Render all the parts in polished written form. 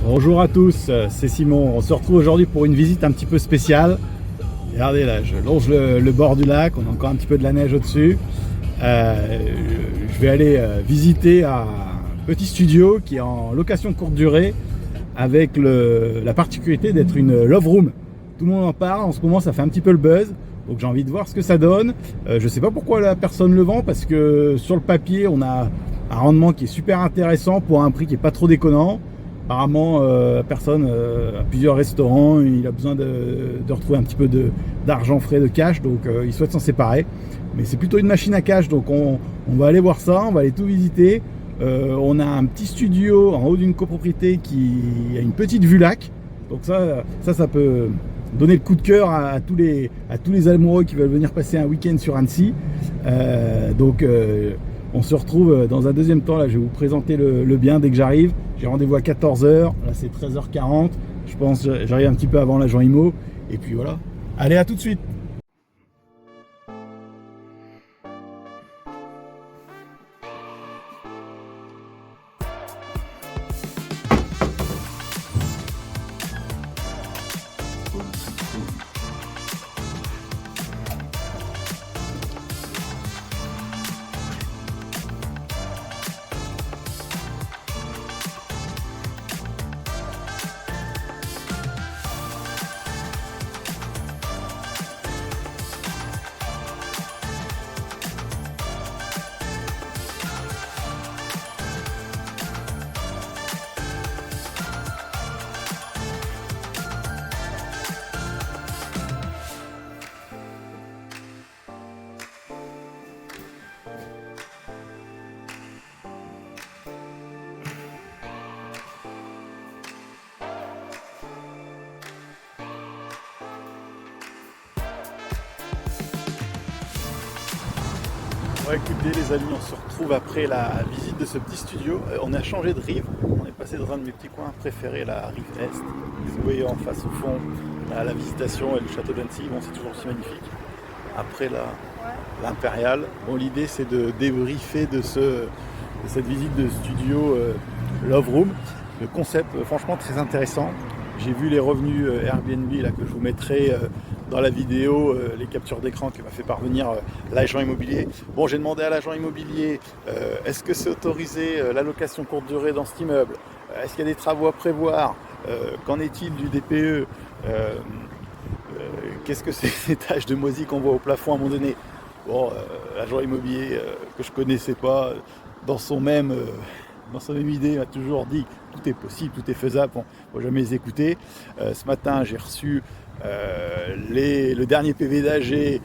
Bonjour à tous, c'est Simon. On se retrouve aujourd'hui pour une visite un petit peu spéciale. Regardez là, je longe le bord du lac, on a encore un petit peu de la neige au-dessus. Je vais aller visiter un petit studio qui est en location courte durée avec la particularité d'être une love room. Tout le monde en parle, en ce moment ça fait un petit peu le buzz, donc j'ai envie de voir ce que ça donne. Je ne sais pas pourquoi la personne le vend, parce que sur le papier on a un rendement qui est super intéressant pour un prix qui n'est pas trop déconnant. Apparemment, personne a plusieurs restaurants, il a besoin de retrouver un petit peu d'argent frais, de cash, donc il souhaite s'en séparer. Mais c'est plutôt une machine à cash, donc on va aller voir ça, on va aller tout visiter. On a un petit studio en haut d'une copropriété qui a une petite vue lac, donc ça peut donner le coup de cœur à tous les amoureux qui veulent venir passer un week-end sur Annecy. On se retrouve dans un deuxième temps. Là, je vais vous présenter le bien dès que j'arrive. J'ai rendez-vous à 14h. Là, c'est 13h40. Je pense que j'arrive un petit peu avant l'agent IMO. Et puis voilà. Allez, à tout de suite. Bon, écoutez les amis, on se retrouve après la visite de ce petit studio. On a changé de rive, on est passé dans un de mes petits coins préférés, la rive est. Vous voyez en face au fond la Visitation et le château d'Annecy, bon, c'est toujours aussi magnifique. Après l'Impérial, bon, l'idée c'est de débriefer de cette visite de studio Love Room. Le concept franchement très intéressant. J'ai vu les revenus Airbnb là, que je vous mettrai dans la vidéo, les captures d'écran que m'a fait parvenir l'agent immobilier. Bon, j'ai demandé à l'agent immobilier, est-ce que c'est autorisé la location courte durée dans cet immeuble? Est-ce qu'il y a des travaux à prévoir? Qu'en est-il du DPE? Qu'est-ce que c'est ces taches de moisi qu'on voit au plafond à un moment donné? Bon, l'agent immobilier que je connaissais pas, dans son même idée, m'a toujours dit tout est possible, tout est faisable. Bon, faut jamais les écouter. Ce matin, j'ai reçu le dernier PV d'AG de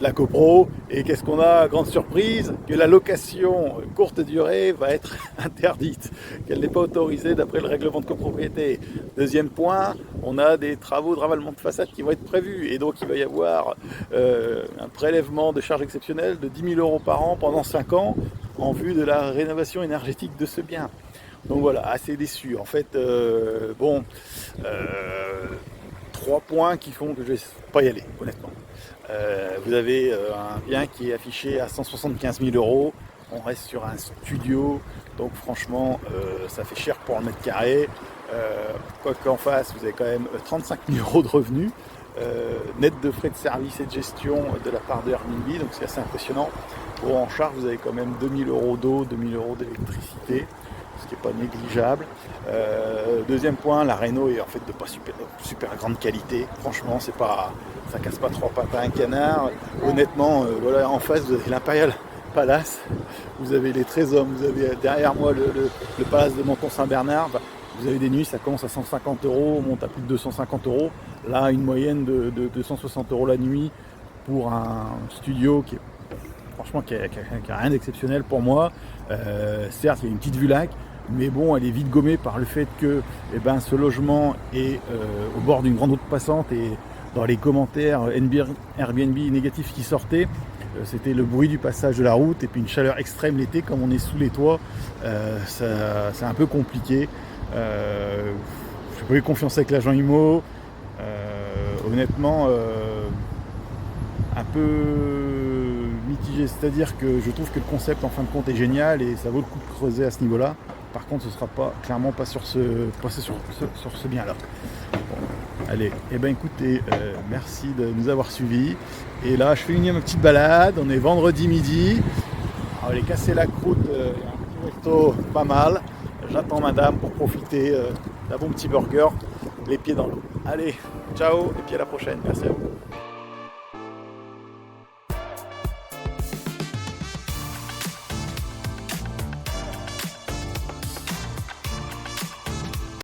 la CoPro, et qu'est-ce qu'on a? Grande surprise, que la location courte durée va être interdite, qu'elle n'est pas autorisée d'après le règlement de copropriété. Deuxième point, on a des travaux de ravalement de façade qui vont être prévus, et donc il va y avoir un prélèvement de charges exceptionnelles de 10 000 € par an pendant 5 ans en vue de la rénovation énergétique de ce bien. Donc voilà, assez déçu. En fait, trois points qui font que je ne vais pas y aller, honnêtement. Vous avez un bien qui est affiché à 175 000 €. On reste sur un studio, donc franchement, ça fait cher pour le mètre carré. Quoi qu'en face, vous avez quand même 35 000 € de revenus, net de frais de service et de gestion de la part de Airbnb, donc c'est assez impressionnant. Bon, en charge, vous avez quand même 2 000 € d'eau, 2 000 € d'électricité, ce qui n'est pas négligeable. Deuxième point, la réno est en fait de pas super grande qualité. Franchement, ça casse pas trois pattes à un canard. Honnêtement, voilà, en face, vous avez l'Impérial Palace, vous avez les Trésors, vous avez derrière moi le Palace de Menton-Saint-Bernard. Vous avez des nuits, ça commence à 150 €, on monte à plus de 250 €. Là, une moyenne de 260 € la nuit pour un studio qui a rien d'exceptionnel pour moi. Certes, il y a une petite vue lac, mais bon, elle est vite gommée par le fait que ce logement est au bord d'une grande route passante, et dans les commentaires Airbnb négatifs qui sortaient, c'était le bruit du passage de la route et puis une chaleur extrême l'été. Comme on est sous les toits, c'est un peu compliqué. J'ai pas eu confiance avec l'agent IMO. Honnêtement, un peu mitigé, c'est-à-dire que je trouve que le concept en fin de compte est génial et ça vaut le coup de creuser à ce niveau-là. Par contre, ce sera pas clairement pas sur ce bien-là. Bon, allez, et ben écoutez, merci de nous avoir suivis. Et là, je fais ma petite balade. On est vendredi midi. Alors, j'ai cassé la croûte. Il y a un petit resto pas mal. J'attends madame pour profiter d'un bon petit burger, les pieds dans l'eau. Allez, ciao et puis à la prochaine. Merci à vous.